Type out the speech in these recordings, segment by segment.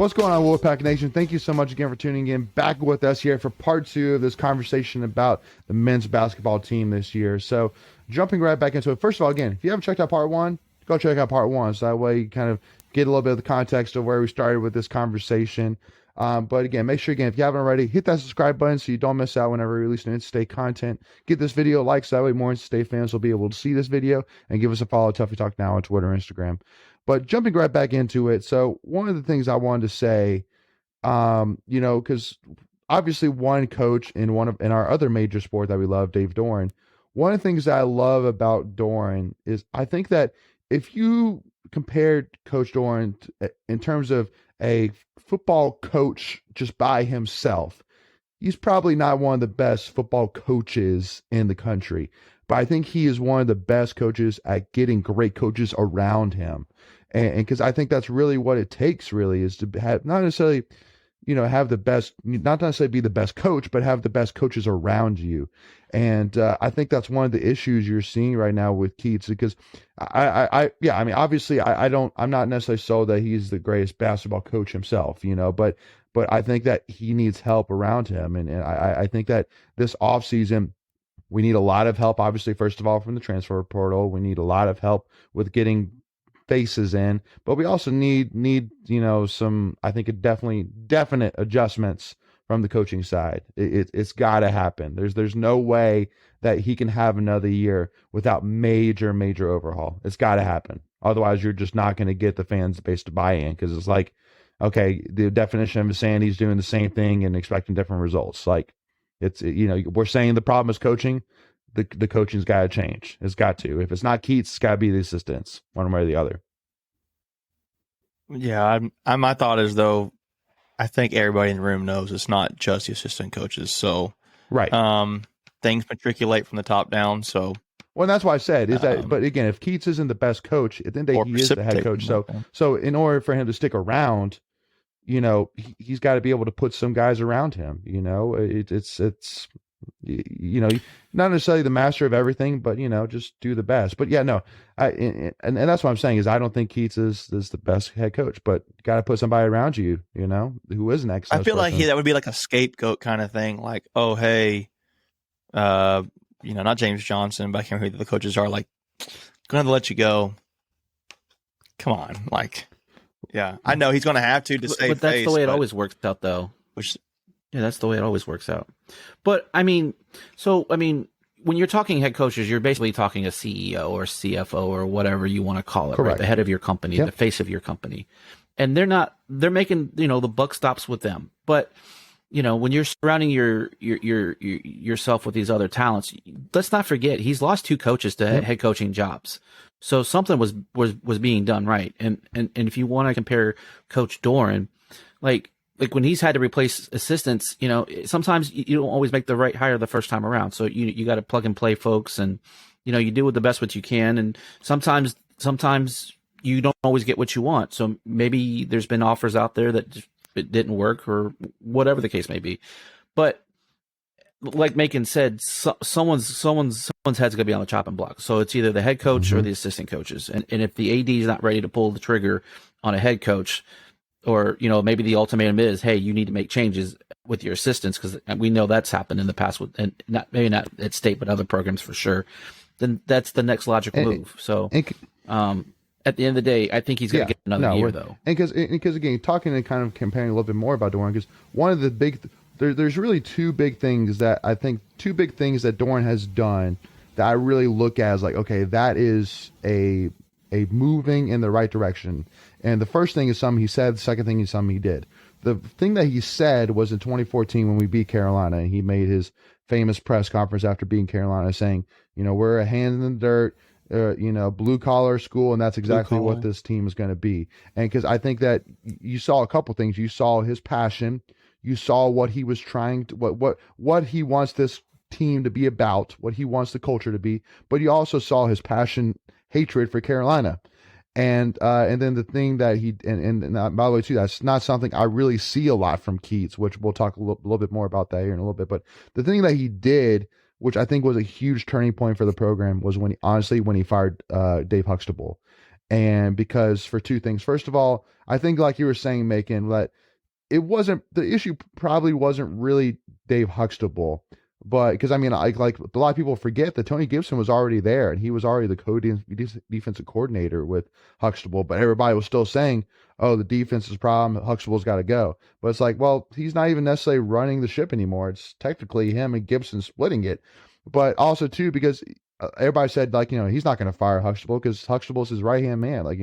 What's going on, Wolfpack Nation? Thank you so much again for tuning in back with us here for part 2 of this conversation about the men's basketball team this year. So, jumping right back into it. First of all, again, if you haven't checked out part 1, go check out part 1. So that way you kind of get a little bit of the context of where we started with this conversation. But again, make sure, again, if you haven't already, hit that subscribe button so you don't miss out whenever we release new Instate content. Get this video likes, so that way more Instate fans will be able to see this video, and give us a follow, Tuffy Talk Now on Twitter and Instagram. But jumping right back into it, so one of the things I wanted to say, because obviously one coach in our other major sport that we love, Dave Doran, one of the things that I love about Doran is I think that if you compared Coach Doran in terms of a football coach just by himself, he's probably not one of the best football coaches in the country. But I think he is one of the best coaches at getting great coaches around him. And because I think that's really what it takes, really, is to have not necessarily, have the best, not necessarily be the best coach, but have the best coaches around you. And I think that's one of the issues you're seeing right now with Keats, because obviously I'm not necessarily sold that he's the greatest basketball coach himself, but I think that he needs help around him. And I think that this offseason, we need a lot of help, obviously, first of all, from the transfer portal. We need a lot of help with getting faces in, but we also need some, I think, definite adjustments from the coaching side. It's got to happen. There's no way that he can have another year without major overhaul. It's got to happen. Otherwise, you're just not going to get the fans base to buy in, because it's like, okay, the definition of saying he's doing the same thing and expecting different results. Like, it's, we're saying the problem is coaching. The coaching's got to change. It's got to. If it's not Keats, it's got to be the assistants, one way or the other. Yeah, my thought is, though, I think everybody in the room knows it's not just the assistant coaches. So, right, things matriculate from the top down. So, well, that's why I said is that. But again, if Keats isn't the best coach, then he is the head coach. So in order for him to stick around, he's got to be able to put some guys around him. It's not necessarily the master of everything, but just do the best. But yeah, no, and that's what I'm saying is I don't think Keats is the best head coach, but got to put somebody around you, who is an excellent. I feel like that would be like a scapegoat kind of thing. Like, oh, hey, not James Johnson, but I can't remember who the coaches are. Like, going to let you go. Come on, like, yeah, I know he's going to have to save but that's face, the way it always works out, though. Yeah, that's the way it always works out. But when you're talking head coaches, you're basically talking a CEO or CFO or whatever you want to call it, right? The head of your company, The face of your company. And they're making, the buck stops with them. But, when you're surrounding yourself with these other talents, let's not forget he's lost 2 coaches to head coaching jobs. So something was being done right. And if you want to compare Coach Doran, like when he's had to replace assistants, sometimes you don't always make the right hire the first time around. So you got to plug and play folks, and you do with the best what you can. And sometimes you don't always get what you want. So maybe there's been offers out there that it didn't work, or whatever the case may be. But like Macon said, someone's head's gonna be on the chopping block. So it's either the head coach or the assistant coaches. And if the AD is not ready to pull the trigger on a head coach, or, maybe the ultimatum is, hey, you need to make changes with your assistants, because we know that's happened in the past with, and maybe not at State, but other programs for sure. Then that's the next logical move. So, at the end of the day, I think he's going to get another year, though. And because again, talking and kind of comparing a little bit more about Doran, because one of the there's really two big things that Doran has done that I really look at as like, okay, that is a moving in the right direction. And the first thing is something he said. The second thing is something he did. The thing that he said was in 2014 when we beat Carolina, and he made his famous press conference after beating Carolina saying, we're a hand in the dirt, blue collar school, and that's exactly what this team is going to be. And because I think that you saw a couple things. You saw his passion. You saw what he was trying to, what he wants this team to be about, what he wants the culture to be. But you also saw his passion, hatred for Carolina. And then the thing that and by the way too, that's not something I really see a lot from Keats, which we'll talk a little bit more about that here in a little bit. But the thing that he did, which I think was a huge turning point for the program, was when he fired Dave Huxtable. And because for two things. First of all, I think like you were saying, Macon, that the issue probably wasn't really Dave Huxtable, but because I mean, like a lot of people forget that Tony Gibson was already there and he was already the defensive coordinator with Huxtable, but everybody was still saying, oh, the defense is a problem, Huxtable's got to go. But it's like, well, he's not even necessarily running the ship anymore. It's technically him and Gibson splitting it. But also too, because everybody said like, he's not going to fire Huxtable because Huxtable's his right hand man. Like,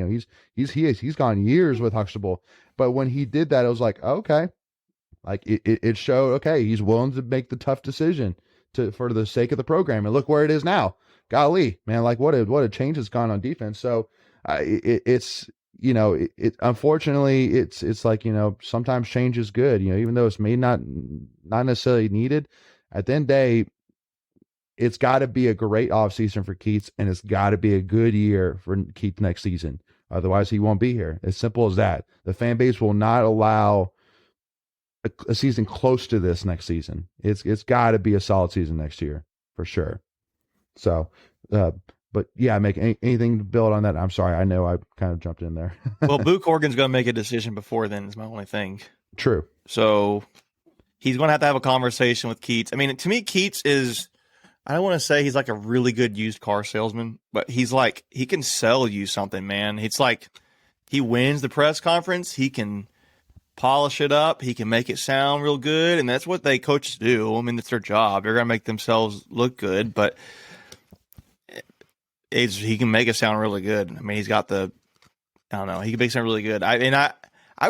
he's gone years with Huxtable. But when he did that, it was like, okay, like it showed, okay, he's willing to make the tough decision for the sake of the program. And look where it is now. Golly, man, like what a change has gone on defense. So it's unfortunately it's like, sometimes change is good, even though it's not necessarily needed. At the end of the day, it's got to be a great offseason for Keats, and it's got to be a good year for Keats next season. Otherwise, he won't be here. As simple as that. The fan base will not allow a season close to this next season. It's got to be a solid season next year for sure. So, but yeah, make anything to build on that. I'm sorry, I know I kind of jumped in there. Well, Boo Corrigan's going to make a decision before then. Is my only thing. True. So he's going to have a conversation with Keats. I mean, to me, Keats is. I don't want to say he's like a really good used car salesman, but he's like, he can sell you something, man. It's like he wins the press conference. He can polish it up. He can make it sound real good. And that's what coaches do. I mean, that's their job. They're going to make themselves look good, but he can make it sound really good. I mean, he's got I don't know, he can make it sound really good. I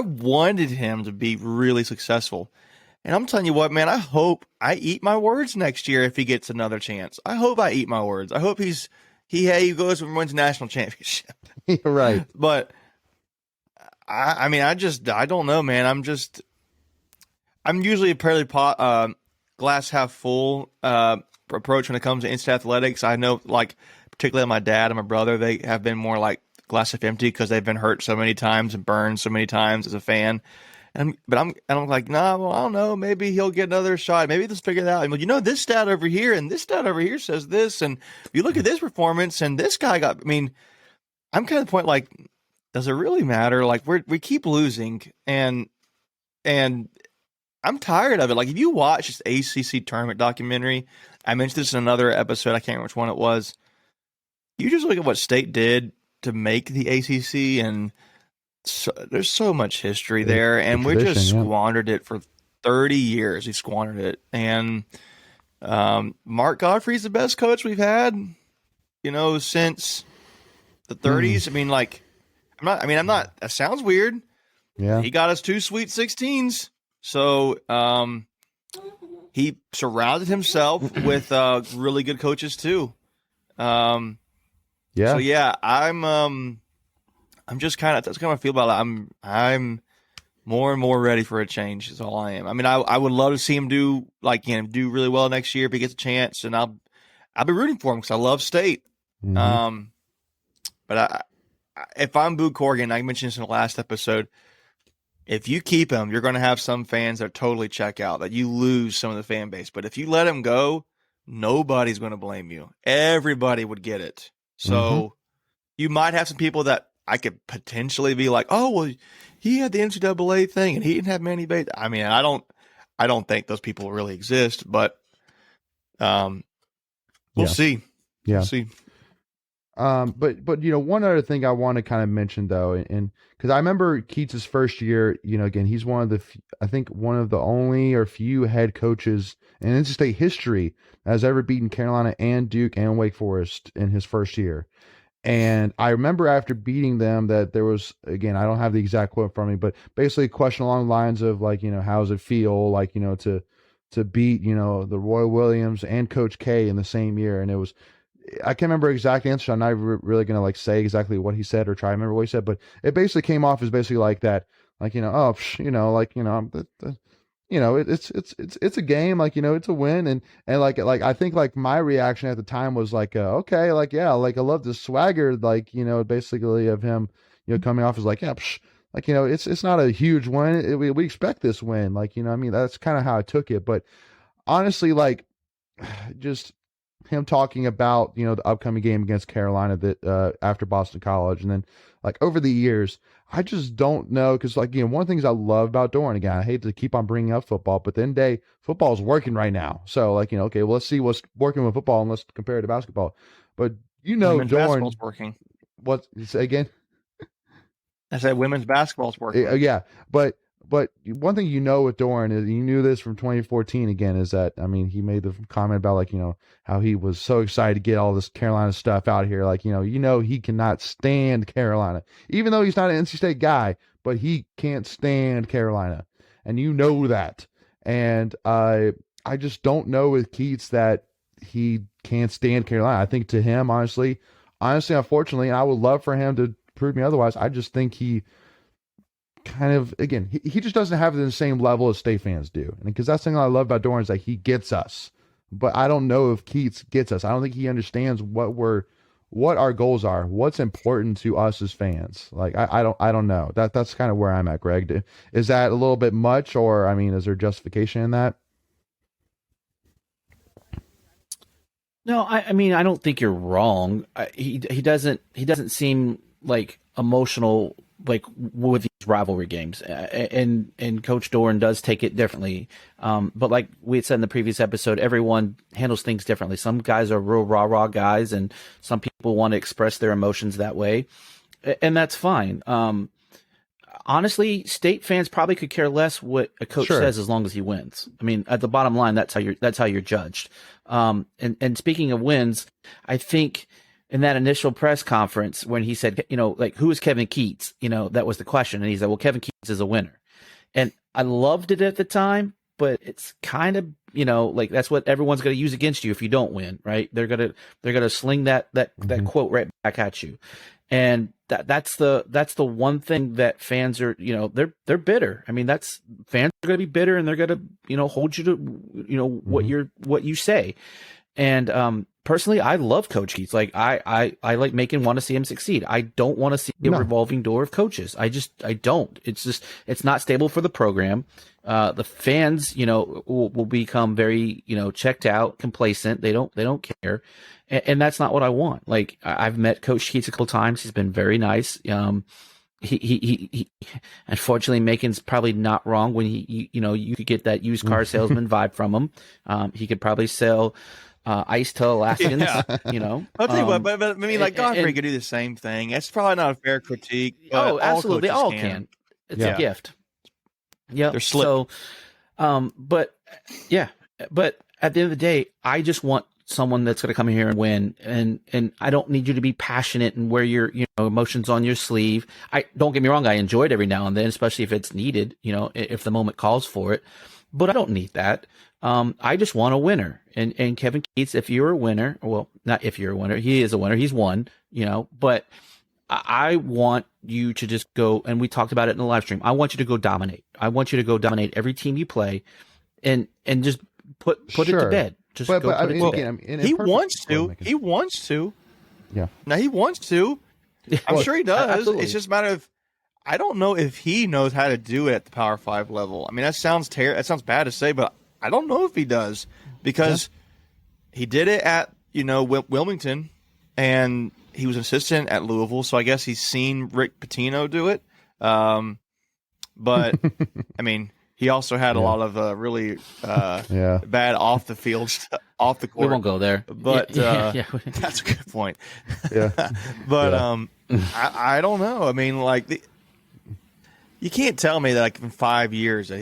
wanted him to be really successful. And I'm telling you what, man, I hope I eat my words next year if he gets another chance. I hope I eat my words. I hope he goes and wins a national championship. Right. But I mean, I don't know, man. I'm usually a fairly glass half full approach when it comes to instant athletics. I know, like, particularly my dad and my brother, they have been more like glass half empty because they've been hurt so many times and burned so many times as a fan. But I'm like, nah, well, I don't know. Maybe he'll get another shot. Maybe let's figure it out. Well, this stat over here and this stat over here says this. And you look at this performance and this guy I'm kind of the point, like, does it really matter? Like, we keep losing and I'm tired of it. Like, if you watch this ACC tournament documentary, I mentioned this in another episode. I can't remember which one it was. You just look at what State did to make the ACC and there's so much history there, and we just squandered it for 30 years. We squandered it, and Mark Godfrey's the best coach we've had, since the 30s. I mean, like, I'm not. That sounds weird. Yeah, he got us 2 Sweet 16s, so he surrounded himself with really good coaches too. Yeah. So yeah, I'm just that's kind of how I feel about it. I'm more and more ready for a change is all I am. I mean, I would love to see him do really well next year if he gets a chance, and I'll be rooting for him because I love State. Mm-hmm. But if I'm Boo Corrigan, I mentioned this in the last episode, if you keep him, you're going to have some fans that totally check out, that you lose some of the fan base. But if you let him go, nobody's going to blame you. Everybody would get it. So you might have some people that I could potentially be like, oh, well, he had the NCAA thing and he didn't have Manny Bates. I mean, I don't think those people really exist, but we'll see. Yeah. We'll see. But one other thing I want to kind of mention though, and because I remember Keats' first year, again, he's one of the only or few head coaches in NC State history that has ever beaten Carolina and Duke and Wake Forest in his first year. And I remember after beating them that there was, again, I don't have the exact quote from me, but basically a question along the lines of like, how does it feel like, to beat, the Roy Williams and Coach K in the same year. And it was, I can't remember exact answer. I'm not really going to like say exactly what he said or try to remember what he said, but it basically came off as basically like that, like, it's a game, like, it's a win. And like, I think like my reaction at the time was like, okay, like, yeah, like I love the swagger, like, basically of him, coming off as like, yeah, like, it's not a huge win. We expect this win. Like, that's kind of how I took it. But honestly, like, just, him talking about, you know, the upcoming game against Carolina that after Boston College, and then like over the years, I just don't know because like you know one of the things I love about Doran, again, I hate to keep on bringing up football, but then day football is working right now, so like you know okay, well let's see what's working with football and let's compare it to basketball, but you know Women's Doran, basketball's working. what you say again? I said women's basketball's working. Yeah, but one thing you know with Doran is you knew this from 2014 again is that I mean he made the comment about like you know how he was so excited to get all this Carolina stuff out here like you know he cannot stand Carolina even though he's not an NC State guy but he can't stand Carolina and you know that and I just don't know with Keats that he can't stand Carolina. I think to him honestly unfortunately and I would love for him to prove me otherwise. I just think he kind of again he just doesn't have the same level as State fans do, and because that's the thing I love about Doran is that he gets us, but I don't know if Keats gets us. I don't think he understands what our goals are, what's important to us as fans. Like I don't know. That's kind of where I'm at, Greg. Is that a little bit much, or I mean, is there justification in that? No, I mean I don't think you're wrong. He doesn't seem like emotional like with these rivalry games, and Coach Doran does take it differently. But like we had said in the previous episode, everyone handles things differently. Some guys are real rah guys, and some people want to express their emotions that way, and that's fine. Honestly, State fans probably could care less what a coach says as long as he wins. I mean, at the bottom line, that's how you're judged. And speaking of wins, I think in that initial press conference when he said, you know, like, who is Kevin Keats? You know, that was the question. And he said, well, Kevin Keats is a winner. And I loved it at the time, but it's kind of, you know, like that's what everyone's going to use against you if you don't win, right? They're going to sling that quote right back at you. And that's the one thing that fans are, you know, they're bitter. I mean, fans are going to be bitter and they're going to, you know, hold you to, you know, what you say. And, personally, I love Coach Keats. Like I like want to see him succeed. I don't want to see a revolving door of coaches. I don't. It's not stable for the program. The fans, you know, will become very, you know, checked out, complacent. They don't care. And that's not what I want. Like I've met Coach Keats a couple times. He's been very nice. He unfortunately, Macon's probably not wrong when you could get that used car salesman vibe from him. He could probably sell ice to Alaskans, you know. I'll tell you what, but I mean, like Godfrey could do the same thing. It's probably not a fair critique. Oh, absolutely, all can. It's a gift. Yeah. They're slick. So, but at the end of the day, I just want someone that's going to come here and win, and I don't need you to be passionate and wear your emotions on your sleeve. I don't get me wrong, I enjoy it every now and then, especially if it's needed, you know, if the moment calls for it. But I don't need that. I just want a winner. And Kevin Keats, if you're a winner, well, not if you're a winner, he is a winner. He's won, you know, but I want you to just go, and we talked about it in the live stream. I want you to go dominate. I want you to go dominate every team you play and just put it to bed. Just go put it to bed. He wants to. He wants to. Yeah. Now he wants to. I'm sure he does. Absolutely. It's just a matter of, I don't know if he knows how to do it at the Power 5 level. I mean, that sounds that sounds bad to say, but I don't know if he does because he did it at, you know, Wilmington, and he was an assistant at Louisville, so I guess he's seen Rick Pitino do it. But I mean, he also had a lot of really bad off the field, off the court. We won't go there, but that's a good point. Yeah, but I don't know. I mean, like you can't tell me that like in 5 years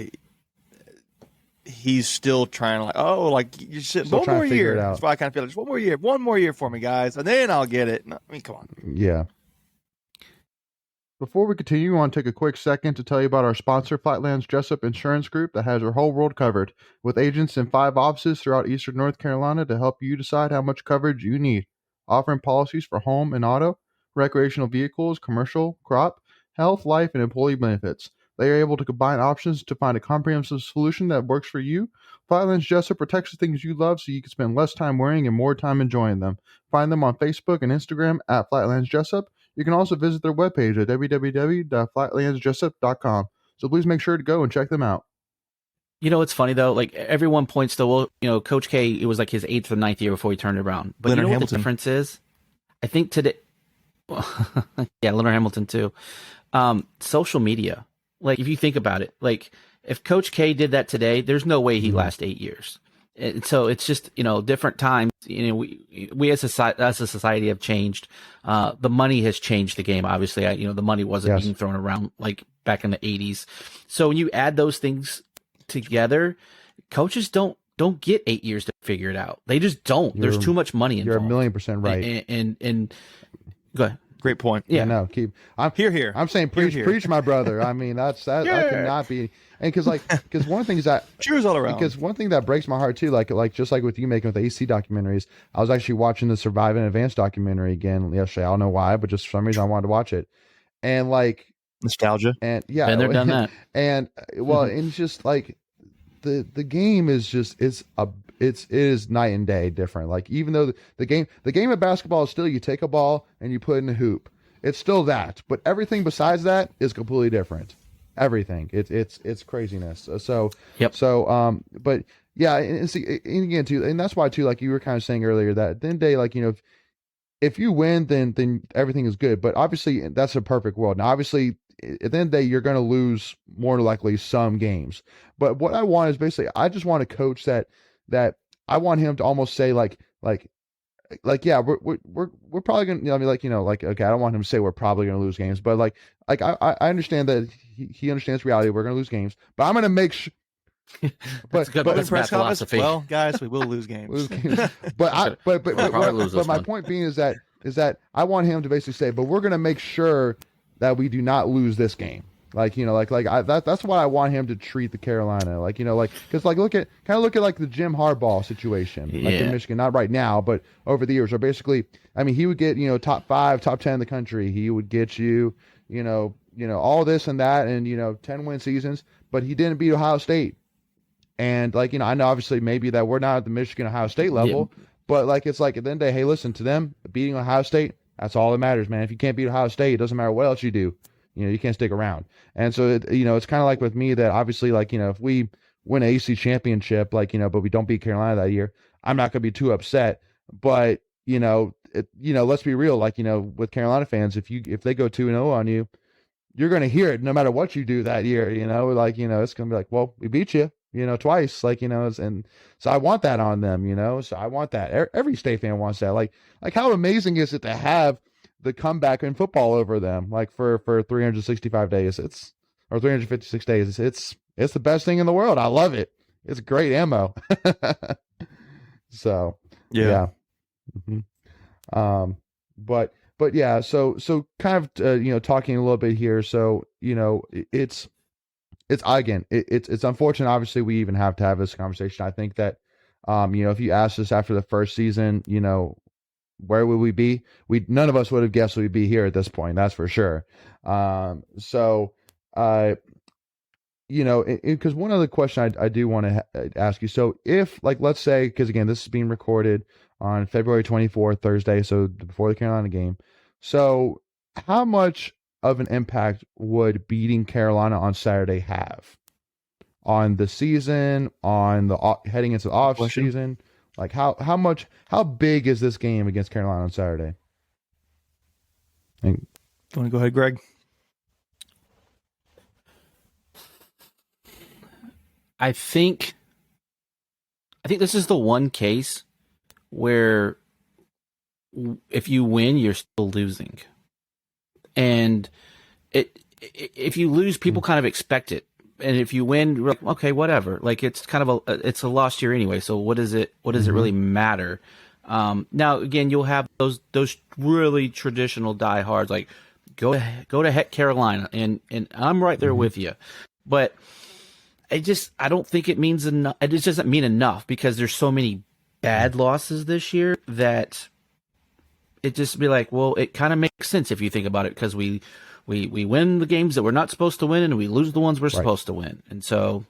he's still trying to you said one more year. That's why I kind of feel like just one more year for me, guys, and then I'll get it. I mean, come on. Yeah. Before we continue, I want to take a quick second to tell you about our sponsor, Flightland's Jessup Insurance Group, that has your whole world covered, with agents in 5 offices throughout eastern North Carolina to help you decide how much coverage you need, offering policies for home and auto, recreational vehicles, commercial, crop, health, life, and employee benefits. They are able to combine options to find a comprehensive solution that works for you. Flightland's Jessup protects the things you love so you can spend less time worrying and more time enjoying them. Find them on Facebook and Instagram at Flightland's Jessup. You can also visit their webpage at www.flightlandsjessup.com. So please make sure to go and check them out. It's funny though. Like everyone points to, well, Coach K. It was like his 8th or 9th year before he turned it around. But Leonard you know what Hamilton. the difference is? I think today, yeah, Leonard Hamilton too. Social media. Like if you think about it, like if Coach K did that today, there's no way he'd last 8 years. And so it's just different times. We as a society have changed. The money has changed the game. Obviously, the money wasn't being thrown around like back in the 80s. So when you add those things together, coaches don't get 8 years to figure it out. They just don't. There's too much money involved. You're 1,000,000% right. And go ahead. Great point. Yeah, no, I'm here. I'm saying preach, my brother. I mean, that cannot be. And because one thing is that cheers all around. Because one thing that breaks my heart too, like just like with you making with the AC documentaries, I was actually watching the Survive in Advance documentary again yesterday. I don't know why, but just for some reason I wanted to watch it, and like nostalgia. And yeah, been there, done that. And well, and it's just like the game is just it is night and day different. Like even though the game of basketball is still, you take a ball and you put it in a hoop. It's still that, but everything besides that is completely different. Everything. It's craziness. So yep. So but yeah, and see, and again too, and that's why too, like you were kind of saying earlier, that at the end of the day, like if you win, then everything is good. But obviously that's a perfect world. Now obviously at the end of the day, you're going to lose more likely some games. But what I want is basically, I just want a coach that I want him to almost say like yeah, we're probably gonna, okay, I don't want him to say we're probably gonna lose games, but like I understand that he understands reality. We're gonna lose games, but I'm gonna make sure. But press conference, well, guys, we will lose games. But my point being is that I want him to basically say, but we're gonna make sure that we do not lose this game. That's why I want him to treat the Carolina, because look at like the Jim Harbaugh situation, like in Michigan, not right now, but over the years, or basically, I mean, he would get, top 5, top 10 in the country. He would get you, all this and that, and 10-win seasons, but he didn't beat Ohio State. And I know obviously maybe that we're not at the Michigan Ohio State level, but it's like at the end of the day, hey, listen, to them, beating Ohio State, that's all that matters, man. If you can't beat Ohio State, it doesn't matter what else you do. You can't stick around. And so, it's kind of like with me that obviously, if we win an AC championship, but we don't beat Carolina that year, I'm not going to be too upset. But, let's be real, with Carolina fans, if they go 2-0 on you, you're going to hear it no matter what you do that year, it's going to be like, well, we beat you, twice, and so I want that on them, so I want that. Every State fan wants that. Like how amazing is it to have the comeback in football over them, for 365 days, or 356 days. It's the best thing in the world. I love it. It's great ammo. So yeah. Mm-hmm. But yeah, so kind of talking a little bit here. So it's unfortunate. Obviously, we even have to have this conversation. I think that if you asked us after the first season, where would we be? None of us would have guessed we'd be here at this point. That's for sure. Because one other question I do want to ask you. So if, let's say, because again, this is being recorded on February 24th, Thursday, so before the Carolina game. So how much of an impact would beating Carolina on Saturday have on the season, on the heading into the off season? How big is this game against Carolina on Saturday? You want to go ahead, Greg? I think this is the one case where if you win, you're still losing. And if you lose, people kind of expect it. And if you win, we're like, okay, whatever. It's kind of it's a lost year anyway. So what does it really matter? Now again, you'll have those really traditional diehards, like go to heck Carolina, and I'm right there with you. But I don't think it means enough. It just doesn't mean enough, because there's so many bad losses this year that it just be like, well, it kind of makes sense if you think about it, because we win the games that we're not supposed to win, and we lose the ones we're supposed to win. And so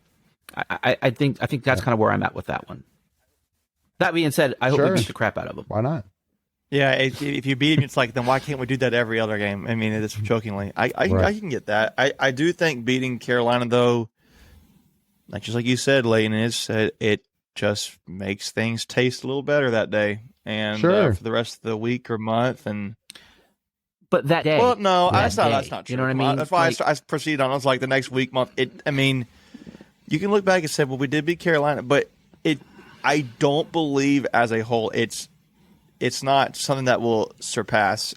I think that's kind of where I'm at with that one. That being said, I hope we beat the crap out of them. Why not? Yeah, if you beat them, it's like, then why can't we do that every other game? I mean, it's jokingly. I can get that. I do think beating Carolina, though, just like you said, Leighton, it just makes things taste a little better that day, and Sure. for the rest of the week or month, and. But that day. Well, no, that that's day, not true. You know what I mean? That's why I proceeded on. I was like the next week, month. I mean, you can look back and say, well, we did beat Carolina, but I don't believe as a whole it's not something that will surpass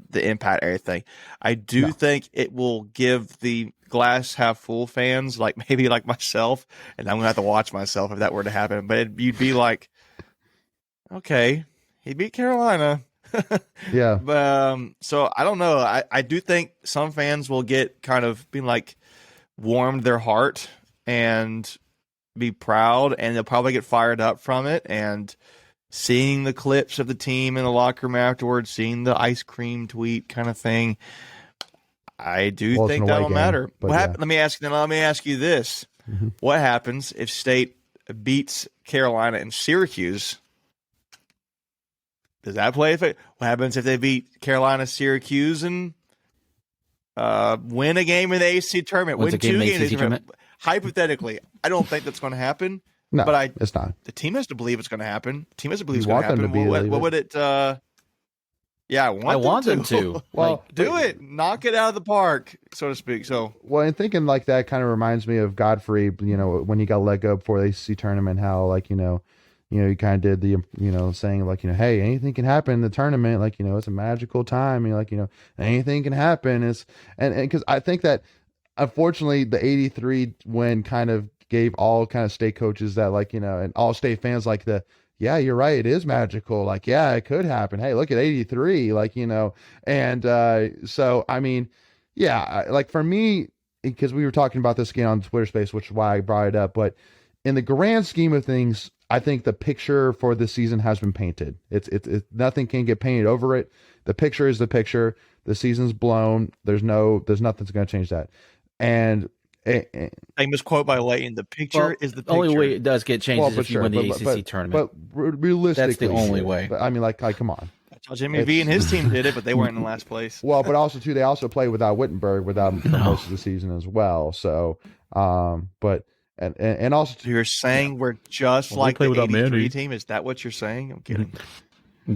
the impact everything. I do think it will give the glass half full fans, like maybe like myself, and I'm gonna have to watch myself if that were to happen. But you'd be like, okay, he beat Carolina. Yeah. So I don't know. I do think some fans will get kind of being like warmed their heart and be proud, and they'll probably get fired up from it. And seeing the clips of the team in the locker room afterwards, seeing the ice cream tweet kind of thing, I do think that'll matter. Let me ask you this: What happens if State beats Carolina and Syracuse? Does that play? What happens if they beat Carolina, Syracuse, and win a game in the ACC tournament? Win 2 games in the tournament? Hypothetically, I don't think that's going to happen. No, but it's not. The team has to believe it's going to happen. The team has to believe it's going to happen. What would it? Yeah, I want them to. Well, do it. Knock it out of the park, so to speak. So, well, and thinking like that kind of reminds me of Godfrey. You know, when he got let go before the ACC tournament, how like he kind of did the saying like hey, anything can happen in the tournament. Like it's a magical time. And like anything can happen. And because I think that unfortunately the '83 win kind of gave all kind of state coaches that and all state fans like yeah, you're right. It is magical. Like, yeah, it could happen. Hey, look at '83. And so I mean, yeah, like for me, because we were talking about this again on Twitter Space, which is why I brought it up. But in the grand scheme of things, I think the picture for this season has been painted. It's nothing can get painted over it. The picture is the picture. The season's blown. There's nothing that's going to change that. And famous quote by Leighton: "The picture is the picture." Only way it does get changed is if you win the ACC tournament. But realistically, that's the only way. But I mean, like, come on. That's how Jimmy V and his team did it, but they weren't in last place. Well, but also too, they also played without Wittenberg for most of the season as well. So, but and also you're saying we're just like the '83 team. Is that what you're saying? I'm kidding.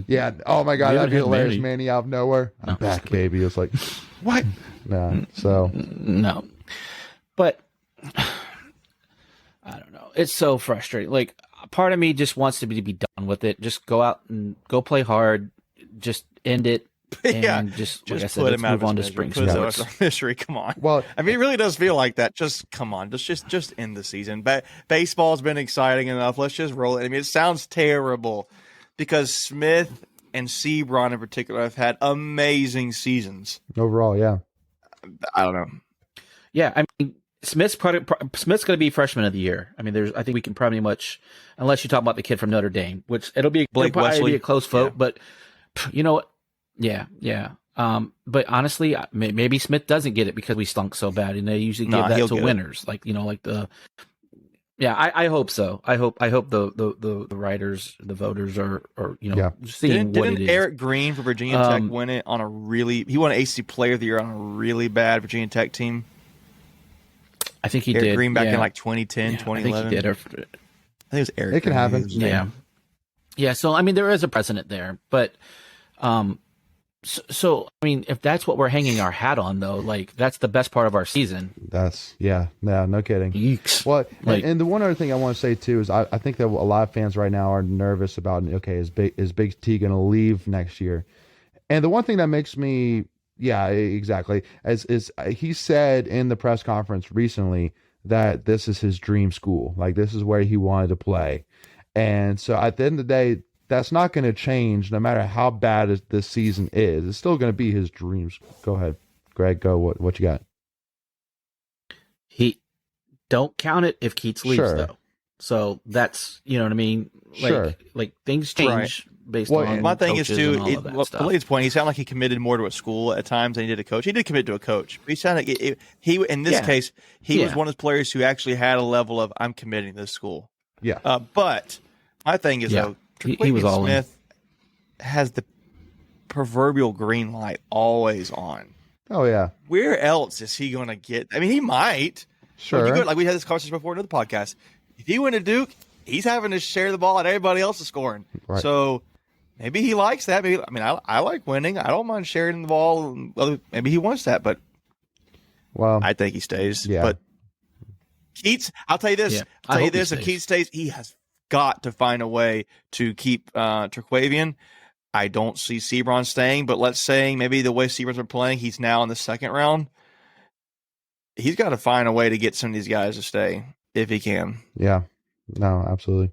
Yeah. Oh my God, that'd be hilarious. Manny out of nowhere. I'm back, baby. It's like, what? No. So no. But I don't know. It's so frustrating. Like, part of me just wants to be done with it. Just go out and go play hard. Just end it. And just like I said, let's move on to spring sports. History. Come on. Well, I mean, it really does feel like that. Just come on. Just end the season. Baseball's been exciting enough. Let's just roll it. I mean, it sounds terrible because Smith and Sebron in particular have had amazing seasons overall. Yeah. I don't know. Yeah, I mean, Smith's going to be freshman of the year. I mean, I think we can probably unless you talk about the kid from Notre Dame, which it'll be a close vote. Yeah. But you know what? Yeah. But honestly, maybe Smith doesn't get it because we stunk so bad, and they usually give that to winners. I hope so. I hope the writers, the voters are seeing what it is. Didn't Eric Green for Virginia Tech win it on he won ACC Player of the Year on a really bad Virginia Tech team? I think he Eric did. Green back in like 2010, 2011. I think he did. I think it was Eric. It can happen. Yeah. So I mean, there is a precedent there, but so I mean, if that's what we're hanging our hat on, though, like that's the best part of our season. No kidding. Yeeks. Well, and the one other thing I want to say too is I think that a lot of fans right now are nervous about is Big T going to leave next year, and the one thing that makes me exactly as he said in the press conference recently that this is his dream school, like this is where he wanted to play, and so at the end of the day, that's not going to change no matter how bad this season is. It's still going to be his dreams. Go ahead, Greg. Go. What you got? He don't count it if Keats leaves though. So that's what I mean. Like things change based on my thing is too. Blade's point, he sounded like he committed more to a school at times than he did a coach. He did commit to a coach, but he sounded like he in this case he was one of those players who actually had a level of I'm committing to this school. Yeah. But my thing is though. He was all Smith has the proverbial green light always on. Oh yeah. Where else is he going to get? I mean, he might. Sure. Would be good. Like we had this conversation before in the podcast. If he went to Duke, he's having to share the ball and everybody else is scoring. Right. So maybe he likes that. Maybe I like winning. I don't mind sharing the ball. Well, maybe he wants that, but I think he stays. Yeah. But Keats, I'll tell you this. Yeah, I'll tell you this. If Keats stays, he has got to find a way to keep Terquavian. I don't see Sebron staying, but let's say maybe the way Sebron's been playing, he's now in the second round. He's got to find a way to get some of these guys to stay if he can. Yeah. No, absolutely.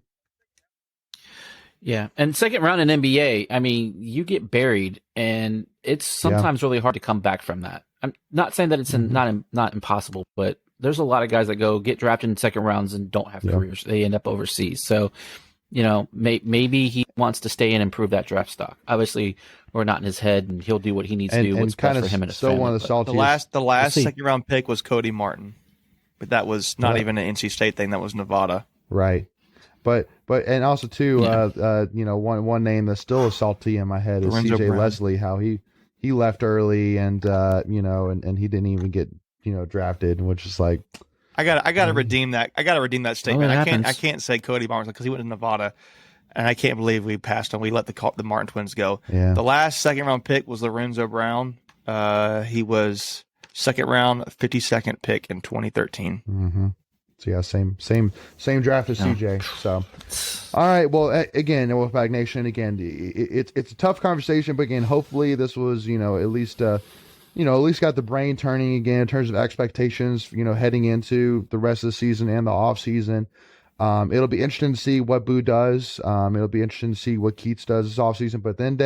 Yeah, and second round in NBA, I mean, you get buried, and it's sometimes really hard to come back from that. I'm not saying that it's not impossible, but there's a lot of guys that get drafted in second rounds and don't have careers. They end up overseas. So, maybe he wants to stay and improve that draft stock. Obviously, we're not in his head, and he'll do what he needs to do. What's best for him and his family. One of the saltiest. The last second round pick was Cody Martin, but that was not even an NC State thing. That was Nevada. Right. But and also too, one name that's still salty in my head is Lorenzo CJ Brown. Leslie. How he left early and and he didn't even get drafted, which is like I gotta redeem that. I gotta redeem that statement. happens. I can't say Cody Martin because he went to Nevada, and I can't believe we passed on. We let the Martin twins go. Yeah. The last second round pick was Lorenzo Brown. He was second round 52nd pick in 2013. Mm-hmm. So yeah, same draft as CJ. So, all right. Well, again, Wolfpack Nation. Again, it's a tough conversation, but again, hopefully this was at least got the brain turning again in terms of expectations. Heading into the rest of the season and the off season. It'll be interesting to see what Boo does. It'll be interesting to see what Keats does this off season. But then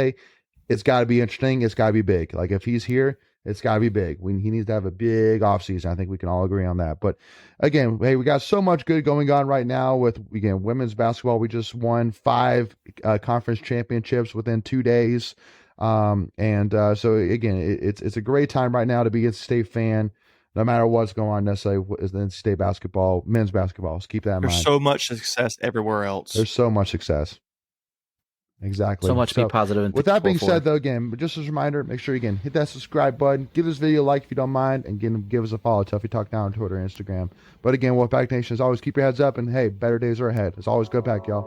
it's got to be interesting. It's got to be big. Like if he's here, it's got to be big. He needs to have a big offseason. I think we can all agree on that. But again, hey, we got so much good going on right now with, again, women's basketball. We just won 5 conference championships within 2 days. So again, it's a great time right now to be a State fan, no matter what's going on necessarily with NC State basketball, men's basketball. So keep that in mind. There's so much success everywhere else. There's so much success. Exactly. So much to be positive. And with that being said, though, again, just as a reminder, make sure you hit that subscribe button, give this video a like if you don't mind, and give us a follow. Tuffy Talk Now on Twitter and Instagram. But again, Wolfpack Nation, as always, keep your heads up, and hey, better days are ahead. As always, go back, y'all.